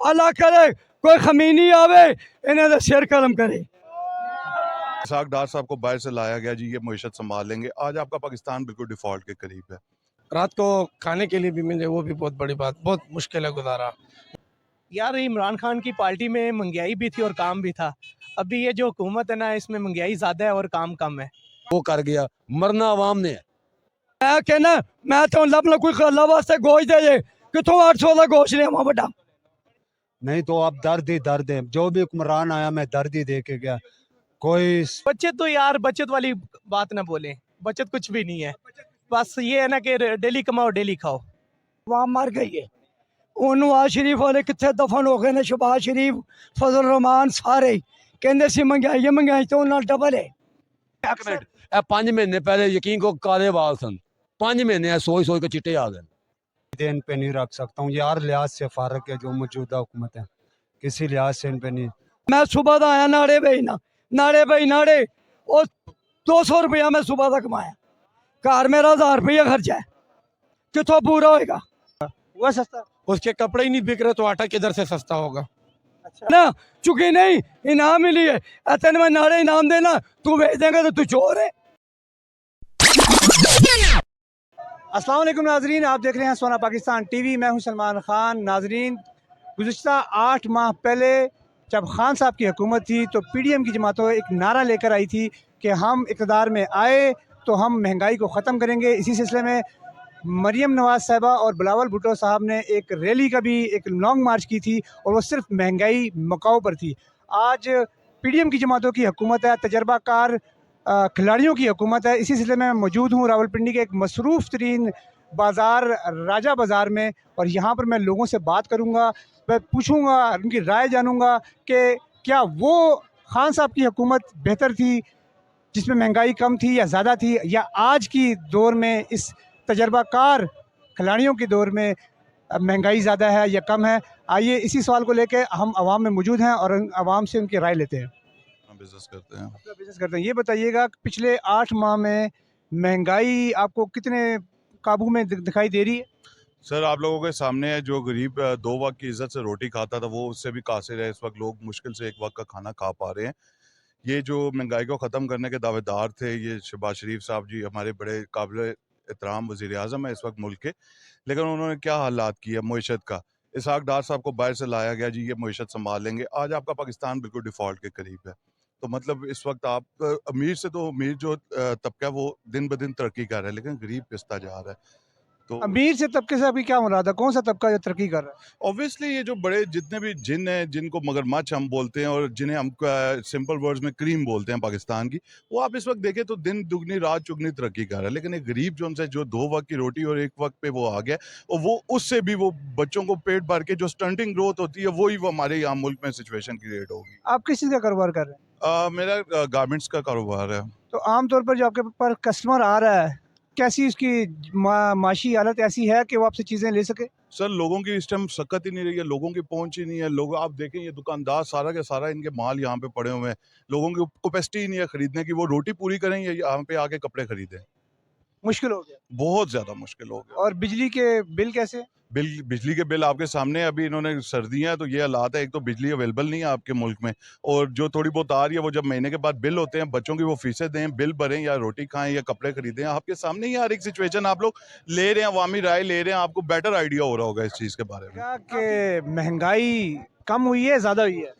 अल्लाह करे कोई खमीनी आवे इन्हें तो सिर कलम करे। इसाक डार साहब को बाहर से लाया गया जी, ये मईशत संभाल लेंगे। आज आपका पाकिस्तान बिल्कुल डिफॉल्ट के करीब है। रात को खाने के लिए भी मिले वो भी बहुत बड़ी बात, बहुत मुश्किल है गुजारा। यार इमरान खान की पार्टी में महंगाई भी थी और काम भी था। अभी ये जो हुकूमत है ना, इसमें महंगाई ज़्यादा है और काम कम है। वो कर गया, मरना अवाम ने। मैं कहना मैं तो लब ना कोई अल्लाह वास्ते गोश्त दे जे कितों 800 का गोश्त ले आवा बड़ा। नहीं तो अब दर्द ही दर्द है। जो भी हुक्मरान आया मैं दर्द ही दे के गया। कोई बचत तो यार बचत वाली बात ना बोले, बचत कुछ भी नहीं है। बस ये है ना कि डेली कमाओ डेली खाओ। वहाँ मर गई है नवाज शरीफ वाले कितने दफन हो गए ने, शहबाज शरीफ फजल रहमान सारे कहते सी महंगाई तो उन्होंने डबल है। 5 महीने पहले यकीन को काले बाल सन, 5 महीने सोच सोच के चिट्टे आ गए। इन पे नहीं रख सकता हूँ यार, लिहाज से फारक है जो मौजूदा हुकूमत है, किसी लिहाज से इन पे नहीं। मैं सुबह का आया नाड़े भाई और 200 रुपया मैं सुबह का कमाया, घर मेरा 1000 रुपया खर्चा है, कितों पूरा होएगा। वह सस्ता, उसके कपड़े ही नहीं बिक रहे तो आटा किधर से सस्ता होगा। अच्छा ना चुकी नहीं इनाम मिली है, तेन मैं नाड़े इनाम देना, तू बेच देगा तो तू चोर है। अस्सलाम वालेकुम नाजरीन, आप देख रहे हैं सोना पाकिस्तान टीवी। मैं हूं सलमान खान। नाजरीन, गुज़िश्ता 8 माह पहले जब खान साहब की हुकूमत थी तो पीडीएम की जमातों एक नारा लेकर आई थी कि हम इक़्तिदार में आए तो हम महंगाई को ख़त्म करेंगे। इसी सिलसिले में मरियम नवाज़ साहिबा और बिलावल भुट्टो साहब ने एक रैली का भी एक लॉन्ग मार्च की थी और वो सिर्फ महंगाई मकाऊ पर थी। आज पीडीएम की जमातों की हुकूमत है, तजर्बाकार खिलाड़ियों की हुकूमत है। इसी सिलसिले में मैं मौजूद हूँ रावलपिंडी के एक मसरूफ़ तरीन बाज़ार राजा बाज़ार में, और यहाँ पर मैं लोगों से बात करूँगा, मैं पूछूँगा, उनकी राय जानूँगा कि क्या वो खान साहब की हुकूमत बेहतर थी जिसमें महंगाई कम थी या ज़्यादा थी, या आज की दौर में इस तजर्बाकार खिलाड़ियों के दौर में महंगाई ज़्यादा है या कम है। आइए इसी सवाल को लेकर हम आवाम में मौजूद हैं और आवाम से उनकी राय लेते हैं। बिजनेस करते हैं, अपना बिजनेस करते हैं। ये बताइएगा कि पिछले 8 माह में महंगाई आपको कितने काबू में दिखाई दे रही है? सर आप लोगों के सामने है, जो गरीब 2 वक्त की इज्जत से रोटी खाता था वो उससे भी कासिर है। इस वक्त लोग मुश्किल से 1 वक्त का खाना खा पा रहे हैं। ये जो महंगाई को ख़त्म करने के दावेदार थे, ये शहबाज शरीफ साहब जी हमारे बड़े काबिल एहतराम वज़ीर आज़म है इस वक्त मुल्क के, लेकिन उन्होंने क्या हालात किया मईशत का। इसाक डार साहब को बाहर से लाया गया जी, ये मईशत संभाल लेंगे। आज आपका पाकिस्तान बिल्कुल डिफ़ॉल्ट के करीब है। तो मतलब इस वक्त आप अमीर से तो अमीर जो तबका है वो दिन ब दिन तरक्की कर रहा है, लेकिन गरीब पिसता जा रहा है। तो अमीर से तबके से अभी क्या मुराद है? कौन सा तबका जो तरक्की कर रहा है? ऑब्वियसली ये जो बड़े जितने भी जिन हैं, जिनको मगरमच्छ हम बोलते हैं और जिन्हें हम सिंपल वर्ड्स में क्रीम बोलते हैं पाकिस्तान की, वो आप इस वक्त देखें तो दिन दुगनी रात चुगनी तरक्की कर रहा है। लेकिन एक गरीब जो उनसे जो 2 वक्त की रोटी और 1 वक्त पे वो आ गया, और वो उससे भी वो बच्चों को पेट भर के जो स्टंटिंग ग्रोथ होती है वही वो हमारे यहाँ मुल्क में सिचुएशन क्रिएट होगी। आप किस चीज़ का कारोबार कर रहे हैं? मेरा गारमेंट्स का कारोबार है। तो आमतौर पर जो आपके पास कस्टमर आ रहा है, कैसी उसकी माशी हालत ऐसी है कि वो आपसे चीज़ें ले सके? सर लोगों की इस टाइम सकत ही नहीं रही है, लोगों की पहुंच ही नहीं है। लोग आप देखें ये दुकानदार सारा के सारा इनके माल यहाँ पे पड़े हुए हैं, लोगों की कैपेसिटी ही नहीं है खरीदने की। वो रोटी पूरी करें या यहाँ पे आके कपड़े खरीदें, मुश्किल हो गया। बहुत ज़्यादा मुश्किल हो गया। और बिजली के बिल कैसे? बिजली के बिल आपके सामने, अभी इन्होंने सर्दियाँ तो ये हालात है, एक तो बिजली अवेलेबल नहीं है आपके मुल्क में, और जो थोड़ी बहुत आ रही है वो जब महीने के बाद बिल होते हैं, बच्चों की वो फीसें दें, बिल भरें या रोटी खाएं या कपड़े खरीदें। आपके सामने ही हर एक सिचुएशन आप लोग ले रहे हैं, अवामी राय ले रहे हैं, आपको बेटर आइडिया हो रहा होगा इस चीज़ के बारे में। क्या कि महंगाई कम हुई है, ज़्यादा हुई है?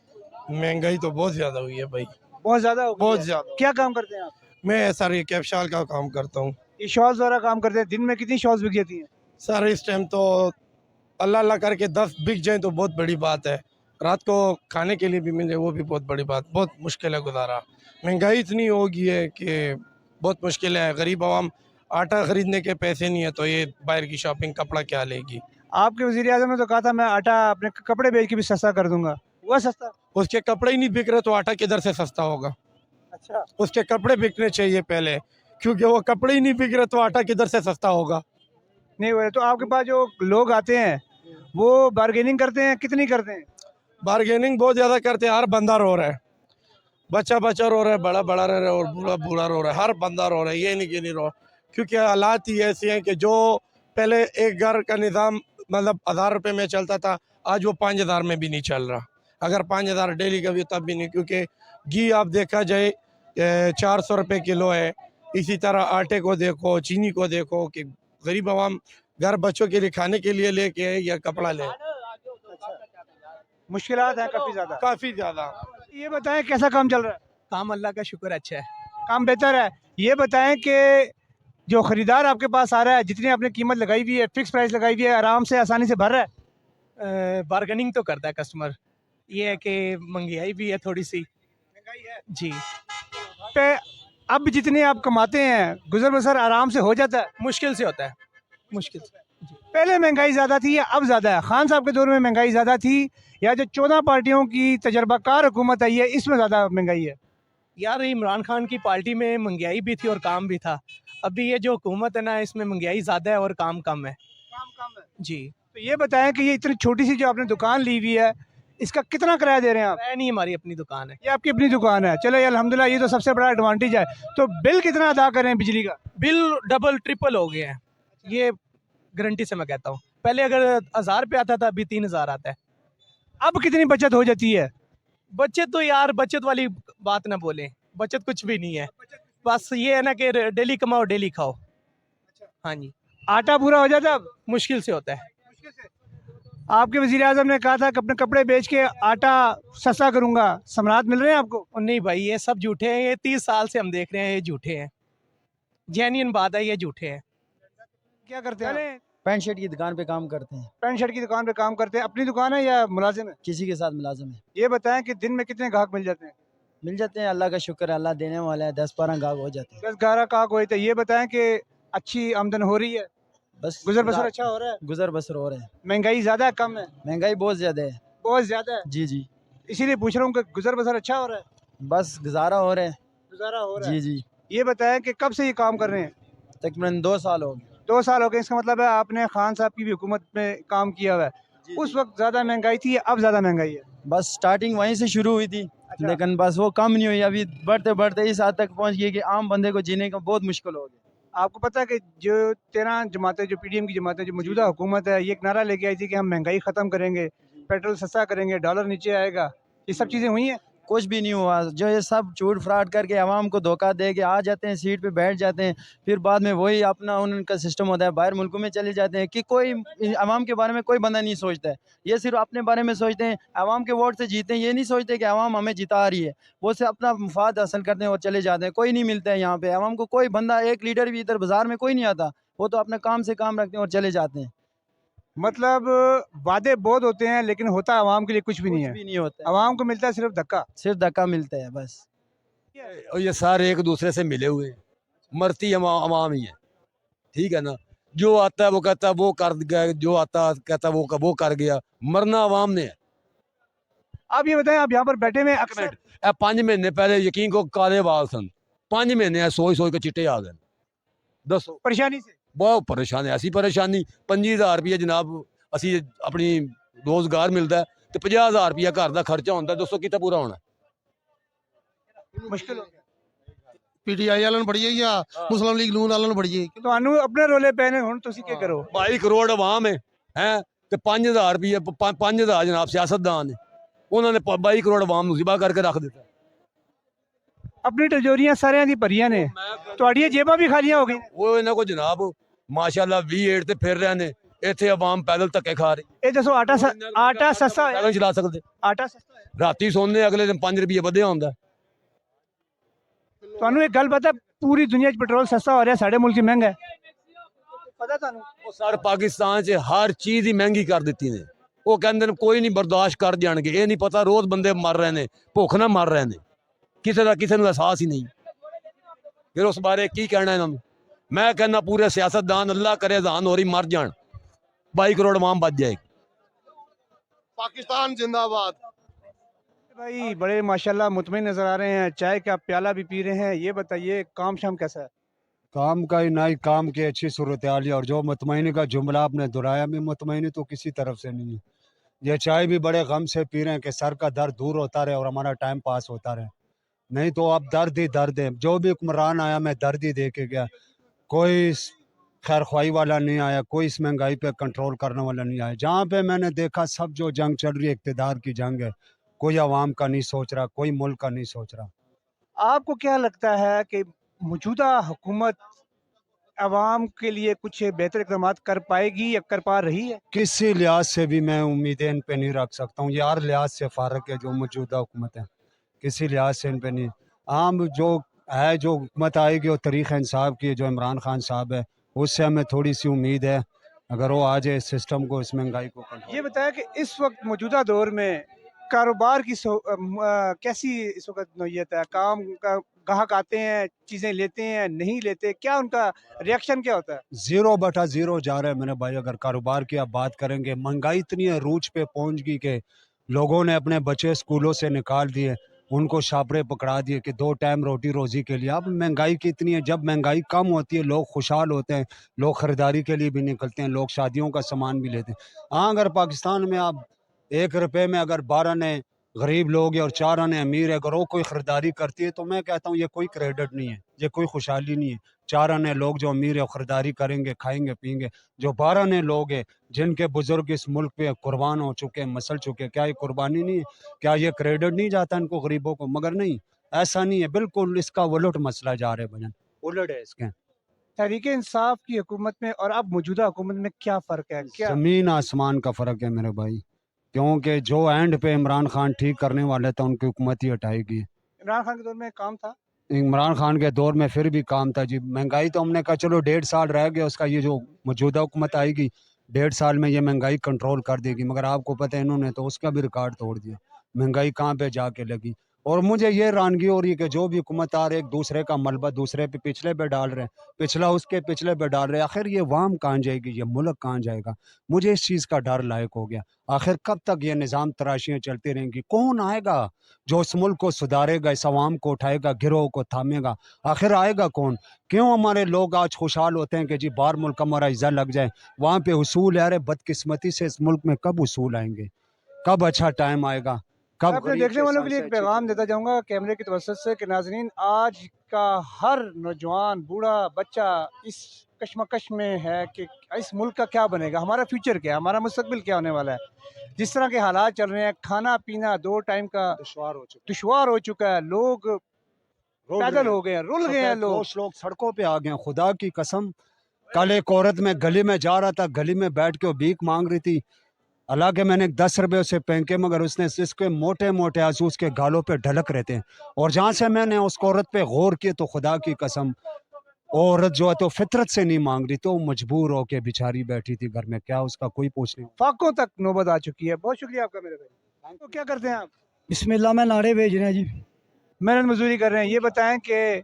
महंगाई तो बहुत ज़्यादा हुई है भाई, बहुत ज़्यादा हो गई बहुत है। ज़्यादा। क्या काम करते हैं आप? मैं सर कैब शाल का काम करता हूँ। ये शॉल्स वाला काम करते हैं। दिन में कितनी शॉल्स बिक जाती हैं? सर इस टाइम तो अल्लाह अल्लाह करके 10 बिक जाए तो बहुत बड़ी बात है। रात को खाने के लिए भी मिले वो भी बहुत बड़ी बात, बहुत मुश्किल है गुजारा। महंगाई इतनी हो गई है कि बहुत मुश्किल है। गरीब आवाम आटा ख़रीदने के पैसे नहीं है तो ये बाहर की शॉपिंग कपड़ा क्या लेगी। आपके वज़ीर आज़म ने तो कहा था मैं आटा अपने कपड़े बेच के भी सस्ता कर दूंगा, हुआ सस्ता? उसके कपड़े ही नहीं बिक रहे तो आटा किधर से सस्ता होगा। अच्छा, उसके कपड़े बिकने चाहिए पहले, क्योंकि वो कपड़े ही नहीं बिक रहे तो आटा किधर से सस्ता होगा। नहीं हुआ। तो आपके पास जो लोग आते हैं वो बार्गेनिंग करते हैं, कितनी करते हैं? बार्गेनिंग बहुत ज़्यादा करते हैं। हर बंदा रो रहा है, बच्चा बच्चा रो रहा है, बड़ा बड़ा रो रहा है और बूढ़ा बूढ़ा रो रहा है। हर बंदा रो रहा है, ये नहीं कि नहीं रो, क्योंकि हालात ही ऐसे हैं कि जो पहले एक घर का निज़ाम मतलब 1000 रुपये में चलता था, आज वो 5,000 में भी नहीं चल रहा। अगर 5,000 डेली का भी तब भी नहीं, क्योंकि घी आप देखा जाए 400 रुपये किलो है। इसी तरह आटे को देखो, चीनी को देखो कि गरीब आवाम घर बच्चों के लिए खाने के लिए लेके आए या कपड़ा ले, मुश्किलात हैं काफ़ी ज़्यादा। काफ़ी ज़्यादा। ये बताएं कैसा काम चल रहा है? काम अल्लाह का शुक्र अच्छा है। काम बेहतर है। ये बताएं कि जो ख़रीदार आपके पास आ रहा है, जितनी आपने कीमत लगाई हुई है, फिक्स प्राइस लगाई हुई है, आराम से आसानी से भर रहा है? बार्गेनिंग तो करता है कस्टमर। ये है कि महंगाई भी है थोड़ी सी जी। पे अब जितने आप कमाते हैं, गुजर बसर आराम से हो जाता है? मुश्किल से होता है, मुश्किल से। पहले महंगाई ज़्यादा थी या अब ज़्यादा है? खान साहब के दौर में महंगाई ज़्यादा थी या जो 14 पार्टियों की तजर्बाकार हुकूमत आई है इसमें ज़्यादा महंगाई है? यार इमरान खान की पार्टी में महंगाई भी थी और काम भी था। अभी ये जो हुकूमत है ना, इसमें महंगाई ज़्यादा है और काम कम है काम कम है। जी। तो ये बताएं कि ये इतनी छोटी सी जो आपने दुकान ली हुई है, इसका कितना किराया दे रहे हैं आप? है नहीं, हमारी अपनी दुकान है। ये आपकी अपनी दुकान है, चलो अल्हम्दुलिल्लाह, ये तो सबसे बड़ा एडवांटेज है। तो बिल कितना अदा कर रहे हैं बिजली का? बिल डबल ट्रिपल हो गए हैं, ये गारंटी से मैं कहता हूँ। पहले अगर 1000 पे आता था, अभी 3000 आता है। अब कितनी बचत हो जाती है? बचत तो यार, बचत वाली बात ना बोलें, बचत कुछ भी नहीं है। बस ये है ना कि डेली कमाओ डेली खाओ। हाँ जी। आटा पूरा हो जाता है अब? मुश्किल से होता है। आपके वज़ीर आज़म ने कहा था कि अपने कपड़े बेच के आटा सस्ता करूंगा, समरात मिल रहे हैं आपको? और नहीं भाई, ये सब झूठे हैं। ये 30 साल से हम देख रहे हैं, ये झूठे हैं। जेन्युइन बात है, ये झूठे हैं। क्या करते हैं? पैंट शर्ट की दुकान पे काम करते हैं। पैंट शर्ट की दुकान पे काम करते हैं। अपनी दुकान है या मुलाजिम है? किसी के साथ मुलाजिम है। ये बताएं कि दिन में कितने ग्राहक मिल जाते हैं? मिल जाते हैं, अल्लाह का शुक्र है, अल्लाह देने वाला है। 10-12 गाहक हो जाते हैं। 10-11 ग्राहक हुए थे। ये बताएं कि अच्छी आमदन हो रही है, बस गुजर बसर अच्छा हो रहा है? गुजर बसर हो रहे हैं। महंगाई ज़्यादा है कम है? महंगाई बहुत ज़्यादा है। बहुत ज़्यादा है। जी जी। इसीलिए पूछ रहा हूँ कि गुजर बसर अच्छा हो रहा है? बस गुजारा हो रहे हैं। गुजारा हो रहा जी है। जी। ये बताएं कि कब से ये काम कर रहे हैं? तकरीबन 2 साल हो गए। 2 साल हो गए। इसका मतलब है आपने खान साहब की भी हुकूमत में काम किया हुआ है। उस वक्त ज़्यादा महंगाई थी, अब ज़्यादा महंगाई है? बस स्टार्टिंग वहीं से शुरू हुई थी, अच्छा। लेकिन बस वो कम नहीं हुई। अभी बढ़ते बढ़ते इस हद तक पहुंच गई कि आम बंदे को जीने का बहुत मुश्किल हो गया। आपको पता है कि जो 13 जमातें, जो पीडीएम की जमातें, जो मौजूदा हुकूमत है, ये एक नारा लेके आई थी कि हम महंगाई ख़त्म करेंगे, पेट्रोल सस्ता करेंगे, डॉलर नीचे आएगा। ये सब चीज़ें हुई हैं? कुछ भी नहीं हुआ। जो ये सब झूठ फ्रॉड करके आवाम को धोखा दे के आ जाते हैं, सीट पे बैठ जाते हैं, फिर बाद में वही अपना उनका सिस्टम होता है, बाहर मुल्कों में चले जाते हैं कि कोई आवाम के बारे में कोई बंदा नहीं सोचता है। ये सिर्फ अपने बारे में सोचते हैं, आवाम के वोट से जीते हैं। ये नहीं सोचते कि आवाम हमें जिता रही है, वो सिर्फ अपना मुफाद हासिल करते हैं और चले जाते हैं। कोई नहीं मिलता है यहाँ पे आवाम को, कोई बंदा, एक लीडर भी इधर बाजार में कोई नहीं आता। वो तो अपने काम से काम रखते हैं और चले जाते हैं। मतलब वादे बहुत होते हैं लेकिन होता आवाम के लिए कुछ भी नहीं कुछ है। भी नहीं होता है, आवाम को मिलता है सिर्फ धक्का। सिर्फ धक्का मिलता है बस। और ये सारे एक दूसरे से मिले हुए हैं, मरती अवाम ही है। ठीक है ना, जो आता है वो कहता है वो कर गया, जो आता कहता है वो कर गया। मरना अवाम ने है। आप ये बताएं, आप यहाँ पर बैठे हुए हैं, अक्सर 5 महीने पहले यकीन को काले वाल सन, 5 महीने सोच सोच के चिट्टे आ गए। दसो परेशानी से? बहुत परेशान है। ऐसी परेशानी 25,000 रुपये जनाब असी अपनी रोजगार मिलता है तो 50,000 रुपया घर का खर्चा होता है, दोस्तों कितना पूरा होना? मुश्किल हो गया। पीटीआई वालों बड़ी है या मुस्लिम लीग नून वालों बड़ी है? ਤੁਹਾਨੂੰ अपने रोले पैने हुण तुसी क्या करो? 22 करोड़ अवाम है हैं ਤੇ 5,000 रुपये 5,000 जनाब सियासतदान ने, उन्होंने 22 करोड़ अवाम ਨੂੰ ਜ਼ਿਬਾ करके रख दिता। अपनी टजोरियां सारियां दी भरियां ने, ਤੁਹਾਡੀਆਂ ਜੇਬਾਂ भी खालियां हो गई। ਉਹ ਇਹਨਾਂ ਕੋ ਜਨਾਬ माशाअल्लाह 28 ਤੇ ਫਿਰ ਰਹੇ ਨੇ, ਇੱਥੇ अवाम पैदल ਧੱਕੇ खा रही। ਇਹ ਦੱਸੋ ਆਟਾ सस्ता होया? पैदल चला सकते, आटा सस्ता होया? राती सोने अगले दिन 5 रुपये ਵਧਿਆ ਹੁੰਦਾ। ਤੁਹਾਨੂੰ एक गल पता, पूरी दुनिया च पेट्रोल सस्ता हो रहा है, साडे मुल्क च महंगा है, पता ਤੁਹਾਨੂੰ? ਉਹ ਸਰ ਪਾਕਿਸਤਾਨ 'ਚ ਹਰ ਚੀਜ਼ ਹੀ ਮਹਿੰਗੀ ਕਰ ਦਿੱਤੀ ਨੇ। ਉਹ ਕਹਿੰਦੇ ਨੇ ਕੋਈ ਨਹੀਂ ਬਰਦਾਸ਼ਤ ਕਰ ਜਾਣਗੇ। ਇਹ ਨਹੀਂ ਪਤਾ ਰੋਜ਼ ਬੰਦੇ ਮਰ ਰਹੇ ਨੇ, ਭੁੱਖ ਨਾਲ ਮਰ ਰਹੇ ਨੇ, ਕਿਸੇ ਨੂੰ ਅਹਿਸਾਸ ਹੀ ਨਹੀਂ। ਫਿਰ ਉਸ ਬਾਰੇ ਕੀ ਕਹਿਣਾ ਇਹਨਾਂ ਨੂੰ? ਮੈਂ ਕਹਿੰਦਾ ਪੂਰੇ ਸਿਆਸਤਦਾਨ ਅੱਲਾਹ करे ਜ਼ਾਨ ਹੋਰੀ मर जान, 22 करोड़ अवाम बच जाएगी। पाकिस्तान जिंदाबाद। भाई बड़े माशाल्लाह मुतमईन नजर आ रहे हैं, चाय का प्याला भी पी रहे हैं। ये बताइए काम शाम कैसा है? काम का ही नहीं, काम की अच्छी सूरत हाल है। और जो मुतमईनी का जुमला आपने दोहराया, में मुतमईनी तो किसी तरफ से नहीं है। ये चाय भी बड़े गम से पी रहे हैं कि सर का दर्द दूर होता रहे और हमारा टाइम पास होता रहे। नहीं तो अब दर्द ही दर्द है। जो भी हुक्मरान आया मैं दर्द ही दे के गया। कोई खैर ख्वाही वाला नहीं आया, कोई इस महंगाई पे कंट्रोल करने वाला नहीं आया। जहाँ पे मैंने देखा सब जो जंग चल रही है इक़्तिदार की जंग है, कोई आवाम का नहीं सोच रहा, कोई मुल्क का नहीं सोच रहा। आपको क्या लगता है कि मौजूदा हुकूमत आवाम के लिए कुछ बेहतर इक़दाम कर पाएगी या कर पा रही है? किसी लिहाज से भी मैं उम्मीदें इन पे नहीं रख सकता हूँ, ये हर लिहाज से फ़ारक है जो मौजूदा हुकूमत है, किसी लिहाज से इन पे नहीं। आम जो है, जो हुकूमत आएगी वो तरीक़ इंसाफ की है, जो इमरान खान साहब है, उससे हमें थोड़ी सी उम्मीद है, अगर वो आ जाए सिस्टम को, इस महंगाई को कंट्रोल। ये बताया कि इस वक्त मौजूदा दौर में कारोबार की कैसी इस वक्त नौयत है? काम का ग्राहक आते हैं, चीज़ें लेते हैं, नहीं लेते, क्या उनका रिएक्शन क्या होता है? 0/0 जा रहा है मेरे भाई। अगर कारोबार की आप बात करेंगे, महंगाई इतनी अरूज पे पहुंच गई कि लोगों ने अपने बच्चे स्कूलों से निकाल दिए, उनको छापरे पकड़ा दिए कि 2 टाइम रोटी रोजी के लिए। अब महंगाई कितनी है, जब महंगाई कम होती है लोग खुशहाल होते हैं, लोग ख़रीदारी के लिए भी निकलते हैं, लोग शादियों का सामान भी लेते हैं। हाँ, अगर पाकिस्तान में आप 1 रुपये में अगर 12 ने गरीब लोग है और 4 आने अमीर है, अगर वो कोई ख़रीदारी करती है तो मैं कहता हूँ ये कोई क्रेडिट नहीं है, ये कोई खुशहाली नहीं है। 4 आने लोग जो अमीर है ख़रीदारी करेंगे, खाएंगे पिएंगे। जो 12 आने लोग हैं जिनके बुजुर्ग इस मुल्क पे कुर्बान हो चुके हैं, मसल चुके हैं, क्या ये कुर्बानी नहीं है? क्या ये क्रेडिट नहीं जाता इनको गरीबों को? मगर नहीं, ऐसा नहीं है, बिल्कुल इसका उलट मसला जा रहा है भजन, उलट है इसके। तहरीक इंसाफ की हुकूमत में और अब मौजूदा हुकूमत में क्या फ़र्क है? क्या ज़मीन आसमान का फ़र्क है मेरे भाई, क्योंकि जो एंड पे इमरान खान ठीक करने वाले थे उनकी हुकूमत ही हटाएगी। इमरान खान के दौर में काम था? इमरान खान के दौर में फिर भी काम था जी। महंगाई तो हमने कहा चलो 1.5 साल रह गया उसका, ये जो मौजूदा हुकूमत आएगी 1.5 साल में ये महंगाई कंट्रोल कर देगी, मगर आपको पता है इन्होंने तो उसका भी रिकॉर्ड तोड़ दिया। महंगाई कहाँ पे जाके लगी। और मुझे ये हैरानगी हो रही है कि जो भी हुकूमत आ रही है एक दूसरे का मलबा दूसरे पे पिछले पे डाल रहे हैं, पिछला उसके पिछले पे डाल रहे हैं। आखिर ये वाम कहाँ जाएगी, ये मुल्क कहाँ जाएगा? मुझे इस चीज़ का डर लायक हो गया। आखिर कब तक ये निज़ाम तराशियाँ चलती रहेंगी? कौन आएगा जो इस मुल्क को सुधारेगा, इस अवाम को उठाएगा, गिरोह को थामेगा? आखिर आएगा कौन? क्यों हमारे लोग आज खुशहाल होते हैं कि जी बाहर मुल्क हमारा इज़्ज़ा लग जाए, वहाँ पे उसूल है। अरे बदकिस्मती से इस मुल्क में कब उसूल आएंगे, कब अच्छा टाइम आएगा, कब अपने गरीब देखने के वालों सर के लिए से एक अच्छी पैगाम देता जाऊंगा कैमरे की तवज्जो से कि नाजरीन, आज का हर नौजवान, बूढ़ा, बच्चा इस कश्मकश में है कि इस मुल्क का क्या बनेगा, हमारा फ्यूचर क्या है, हमारा मुस्तकबिल क्या होने वाला है। जिस तरह के हालात चल रहे हैं, खाना पीना 2 टाइम का दुश्वार हो चुका है, लोग पैदल हो गए हैं, रुल गए हैं लोग। सड़कों पे आ गए हैं। खुदा की कसम, कल एक औरत में गली में जा रहा था, गली में बैठ के वो भीख मांग रही थी। हालांकि मैंने 10 रुपये उसे फेंके, मगर उसने इसके मोटे मोटे आंसू उसके गालों पे ढलक रहते हैं। और जहाँ से मैंने उस औरत पे गौर किया तो खुदा की कसम, औरत जो है तो फितरत से नहीं मांग रही, तो मजबूर होके बेचारी बैठी थी घर में, क्या उसका कोई पूछने। फाकों तक नौबत आ चुकी है। बहुत शुक्रिया आपका मेरे भाई। तो क्या करते हैं आप? बिस्मिल्लाह में नारे भेज रहे हैं जी। मेहनत मजदूरी कर रहे हैं। ये बताएं कि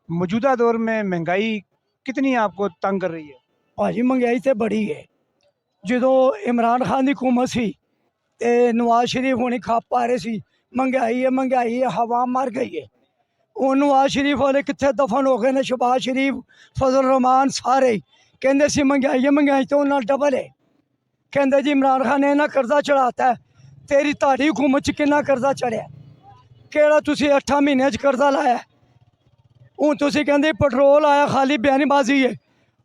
मौजूदा दौर में महंगाई कितनी आपको तंग कर रही है? भाजी महंगाई तो बड़ी है। ਜਦੋਂ इमरान खान की हुकूमत सी ते नवाज शरीफ होनी खप पा रहे सी महंगाई है, हवा मर गई है। वो नवाज शरीफ वाले कितने दफन हो गए ने, शहबाज शरीफ, फजल रहमान, सारे कहते सी महंगाई तो उन्होंने डबल है। कहते जी इमरान खान ने इन्ना कर्जा चढ़ाता है, तेरी ताड़ी हुकूमत च कितना कर्जा चढ़िया, केड़ा तुसी 8 महीने च कर्जा लाया। हूँ तुसी कहते पेट्रोल आया खाली बयानबाजी है।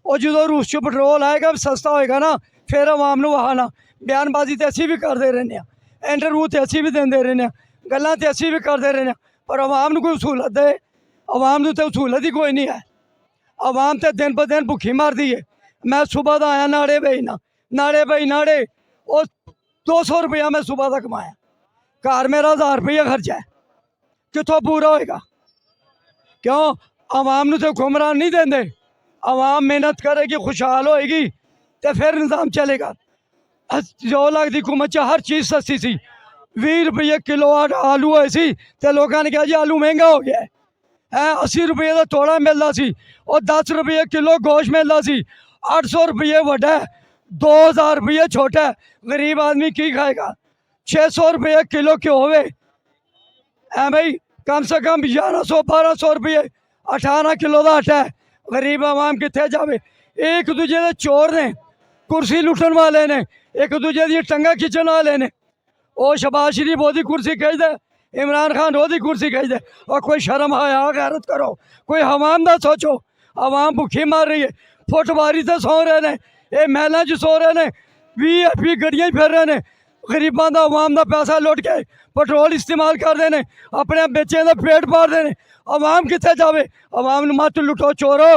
और जो रूस च पेट्रोल आएगा सस्ता होएगा ना, फिर आवाम नूं वहाना बयानबाजी तो असी भी करते रहने, इंटरव्यू तो असी भी देंदे रहने, गल्लां तो असी भी करते रहने, पर आवाम नूं कोई सहूलत दे? आवाम नूं तो सहूलत ही कोई नहीं है। आवाम तो दिन ब दिन भुखी मरदी है। मैं सुबह का आया नाड़े नाड़े और 200 रुपया मैं सुबह का कमाया, घर मेरा 1000 रुपया खर्चा है, कितों पूरा होएगा? क्यों? आवाम नूं तो हुक्मरान नहीं देंदे। आवाम मेहनत करेगी, खुशहाल होएगी तो फिर निज़ाम चलेगा। 2 लाख की हुकूमत च हर चीज़ सस्ती सी। 20 रुपये किलो आलू होए सी ते लोगों ने कहा जी आलू महंगा हो गया है। 80 रुपये का तोड़ा मिलता सी और 10 रुपये किलो गोश्त मिलता सी। 800 रुपये वड्डा है, 2000 रुपये छोटा है। गरीब आदमी की खाएगा? 600 रुपये किलो क्यों होवे है भाई? कम से कम 1100-1200 रुपये 18 किलो का आटा है। गरीब आवाम कितने जावे? एक दूजे के चोर ने, कुर्सी लुटन वाले ने, एक दूजे की टंगा खिंचन वाले ने। वो शहबाज शरीफ ओदी कुर्सी खींच दे, इमरान खान ओदी कुर्सी खींच दे। और कोई शर्म हया गैरत करो, कोई आवाम का सोचो। आवाम भुखी मर रही है, फुटबारी से सौ रहे ने, ये महलों च सो रहे ने, VIP गड्डियां फिर रहे ने, गरीबां दा अवाम दा पैसा लुट के पेट्रोल इस्तेमाल करते हैं, अपने बच्चों का पेट पालते हैं। अवाम कितने जावे? अवाम नूं मत लुटो चोरो।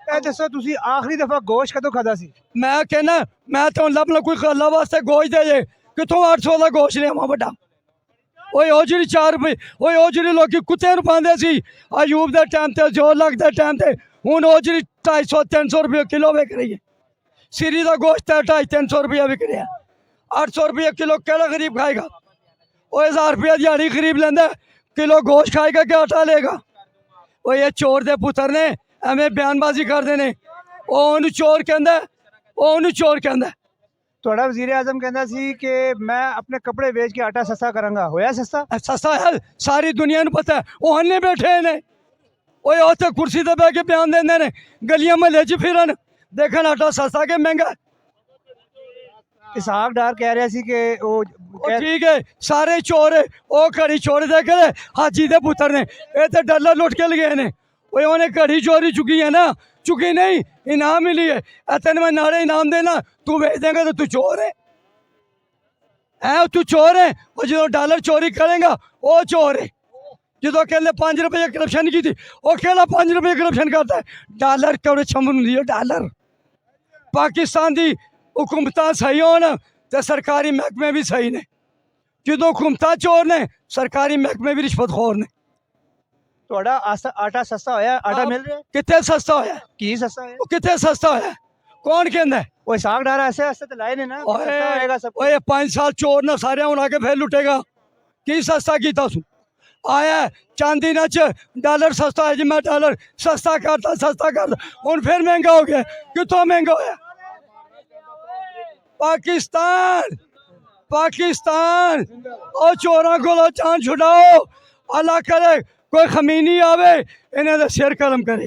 ਇਹ ਦੱਸੋ ਤੁਸੀਂ ਆਖਰੀ ਦਫਾ ਗੋਸ਼ਤ ਕਦੋਂ ਖਾਦਾ ਸੀ? मैं कहना मैं तो लभना कोई गल्ला वास्ते गोश्त दे जे, कितों 800 का गोश्त लियावां बड़ा? ओए ओ जी 4 रुपए, ओए ओ जी लोग कुत्ते नूं पांदे सी अयूब दे टाइम ते, जो लग दे टाइम ते, हुण ओ जी 250-300 रुपये किलो विक रही है। सिरी का गोश्त 250-300 रुपया विक रहा है। 800 रुपये किलो केड़ा गरीब खाएगा? वो 1000 रुपया दिहाड़ी गरीब लेंदा, किलो गोश्त खाएगा क्या आटा लेगा? वो ये चोर दे पुत्र ने एवें बयानबाजी करते हैं, ਉਹਨੂੰ ਚੋਰ ਕਹਿੰਦਾ, ਉਹਨੂੰ ਚੋਰ ਕਹਿੰਦਾ। ਤੁਹਾਡਾ ਵਜ਼ੀਰ ਆਜ਼ਮ ਕਹਿੰਦਾ ਸੀ ਕਿ ਮੈਂ ਆਪਣੇ ਕੱਪੜੇ ਵੇਚ ਕੇ ਆਟਾ ਸਸਤਾ ਕਰਾਂਗਾ, ਹੋਇਆ ਸਸਤਾ? ਸਸਤਾ ਹੈ, ਸਾਰੀ ਦੁਨੀਆ ਨੂੰ ਪਤਾ ਹੈ। ਉਹ ਹੰਨੇ ਬੈਠੇ ਨੇ, ਓਏ ਉੱਥੇ ਕੁਰਸੀ ਤੇ ਬਹਿ ਕੇ ਬਿਆਨ ਦਿੰਦੇ ਨੇ, ਗਲੀਆਂ ਮਹੱਲੇ 'ਚ ਫਿਰਨ, ਦੇਖਣ ਆਟਾ ਸਸਤਾ ਕਿ ਮਹਿੰਗਾ। ਇਸਾਕ ਡਾਰ ਕਹਿ ਰਿਹਾ ਸੀ ਕਿ ਉਹ ਉਹ ਠੀਕ ਹੈ, ਸਾਰੇ ਚੋਰ ਹੈ। ਉਹ ਘੜੀ ਚੋਰ ਦੇ ਕੇ ਹਾਜੀ ਦੇ ਪੁੱਤਰ ਨੇ, ਇਹ ਤੇ ਡਾਲਰ ਲੁੱਟ ਕੇ ਲਗਏ ਨੇ। ਓਏ ਉਹਨੇ ਘੜੀ ਚੋਰੀ ਚੁੱਕੀ ਹੈ ਨਾ, चुकी नहीं, इनाम मिली है। तेन मैं नारे इनाम देना, तू बेच देगा तो तू चोर है, तू चोर है। और जो डॉलर चोरी करेगा वो चोर है। जो कहते 5 रुपये करप्शन की थी, वो कहला 5 रुपये करप्शन करता है। डॉलर क्यों छम होंगी है? डॉलर पाकिस्तान की हुकूमत सही हो तो सरकारी महकमे भी सही ने, जो हुकूमत चोर ने सरकारी महकमे भी रिश्वतखोर ने। ਤੁਹਾਡਾ ਆਟਾ ਸਸਤਾ ਹੋਇਆ? ਆਟਾ ਮਿਲ ਰਿਹਾ? कितने सस्ता होया? ਕੀ ਸਸਤਾ ਹੋਇਆ? कितने सस्ता होया? कौन कहता है? ਉਹ ਇਸਾਕ ਡਾਰ ਐਸੇ ਐਸੇ ਤੇ ਲਾਏ ਨੇ ਨਾ, ਸਸਤਾ ਹੋਏਗਾ सब। ओए 5 साल चोर ना सारे उड़ा के फिर लुटेगा की सस्ता किया तू? आया चांदी नच डॉलर सस्ता है जी, मैं डॉलर सस्ता करता हूँ फिर महंगा हो गया। कितों महंगा होया? पाकिस्तान और चोरों को जान छुड़ाओ। अल्लाह करे कोई खमीनी आवे, इन्हें सिर कलम करे।